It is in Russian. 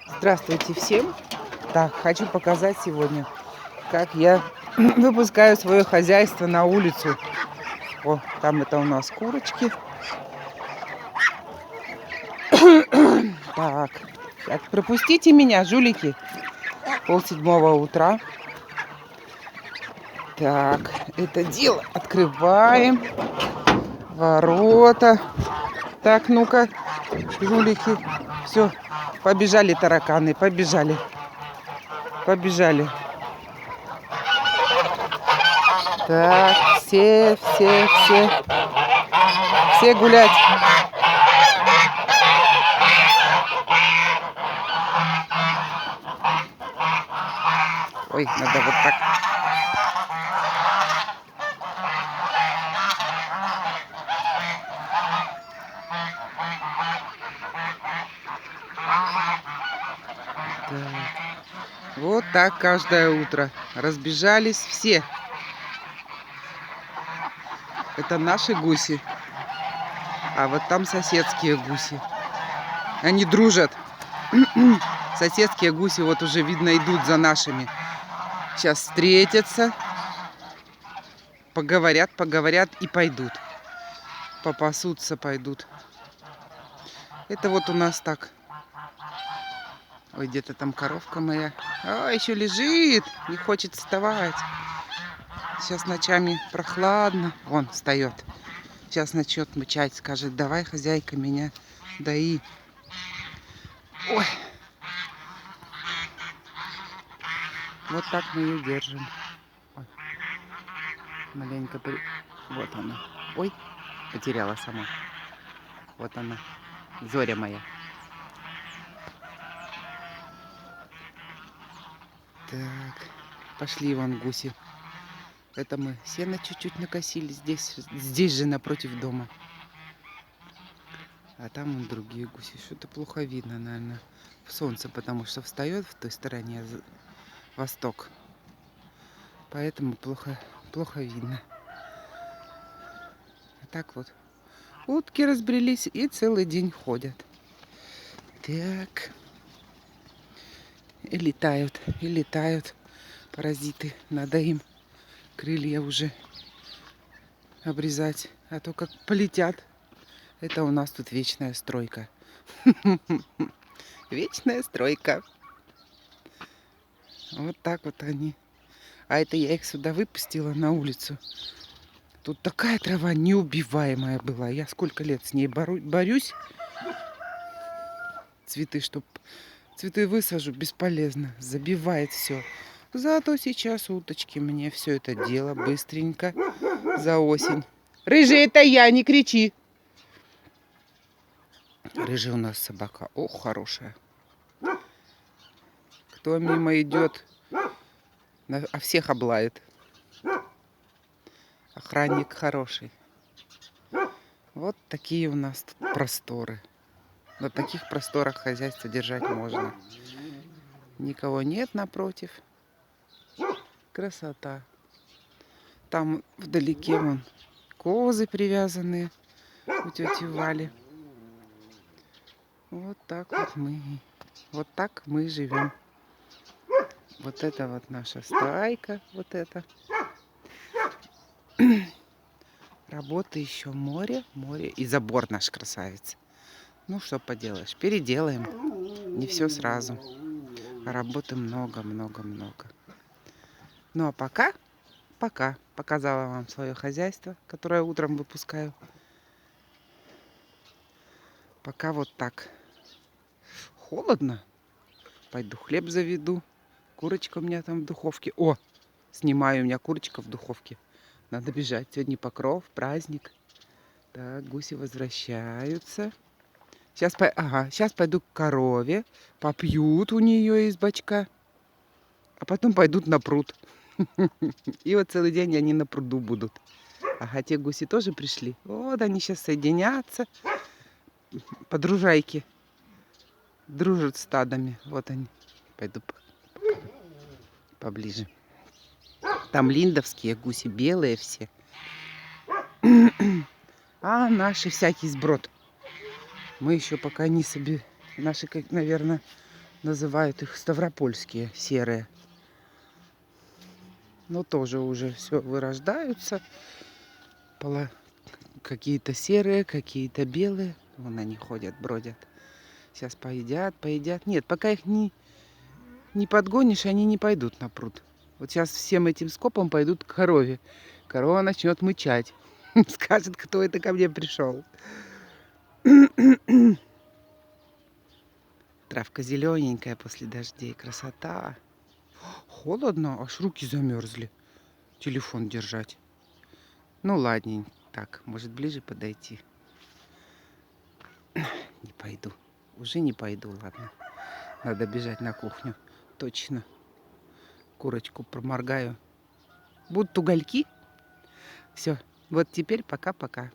Здравствуйте всем! Так, хочу показать сегодня, как я выпускаю свое хозяйство на улицу. О, там это у нас курочки. Так, пропустите меня, жулики. 6:30 утра. Так, это дело открываем. Ворота. Так, ну-ка, жулики. Все, побежали тараканы, побежали. Побежали. Так, все гулять. Ой, надо вот так. Вот так каждое утро. Разбежались все. Это наши гуси. А вот там соседские гуси. Они дружат. Соседские гуси вот уже видно идут за нашими. Сейчас встретятся. Поговорят и пойдут. Попасутся, пойдут. Это вот у нас так. Ой, где-то там коровка моя. А, еще лежит. Не хочет вставать. Сейчас ночами прохладно. Вон, встает. Сейчас начнет мычать. Скажет, давай, хозяйка, меня дои. Ой. Вот так мы ее держим. Ой. Маленько. Вот она. Ой, потеряла сама. Вот она. Зоря моя. Так. Пошли вон гуси. Это мы сено чуть-чуть накосили. Здесь же напротив дома. А там вон другие гуси. Что-то плохо видно, наверное, в солнце, потому что встает в той стороне восток. Поэтому плохо видно. А так вот. Утки разбрелись и целый день ходят. Так. И летают паразиты. Надо им крылья уже обрезать. А то как полетят. Это у нас тут вечная стройка. Вечная стройка. Вот так вот они. А это я их сюда выпустила на улицу. Тут такая трава неубиваемая была. Я сколько лет с ней борюсь. Цветы высажу, бесполезно. Забивает все. Зато сейчас уточки мне все это дело быстренько за осень. Рыжий, это я, не кричи. Рыжий у нас собака. Ох, хорошая. Кто мимо идет, а всех облает. Охранник хороший. Вот такие у нас тут просторы. На таких просторах хозяйство держать можно. Никого нет напротив. Красота. Там вдалеке вон козы привязанные у тети Вали. Вот так мы живем. Вот это вот наша стайка. Вот это. Работы еще море. И забор наш красавец. Ну, что поделаешь, переделаем. Не все сразу. А работы много. Ну, а пока показала вам свое хозяйство, которое утром выпускаю. Пока вот так. Холодно. Пойду хлеб заведу. Курочка у меня там в духовке. О, снимаю, у меня курочка в духовке. Надо бежать. Сегодня Покров, праздник. Так, гуси возвращаются. Сейчас пойду к корове. Попьют у нее из бачка. А потом пойдут на пруд. И вот целый день они на пруду будут. Ага, те гуси тоже пришли. Вот они сейчас соединятся. Подружайки. Дружат стадами. Вот они. Пойду поближе. Там линдовские гуси, белые все. А наши всякий сброд. Мы еще пока не себе. Наши, наверное, Называют их ставропольские, серые. Но тоже уже все вырождаются. Какие-то серые, какие-то белые. Вон они ходят, бродят. Сейчас поедят, поедят. Нет, пока их не подгонишь, они не пойдут на пруд. Вот сейчас всем этим скопом пойдут к корове. Корова начнет мычать. Скажет, кто это ко мне пришел. Травка зелененькая после дождей. Красота. Холодно, аж руки замерзли. Телефон держать. Ну ладненько. Так, может ближе подойти? Не пойду. Уже не пойду, ладно. Надо бежать на кухню. Точно. Курочку проморгаю. Будут угольки. Все. Вот теперь пока-пока.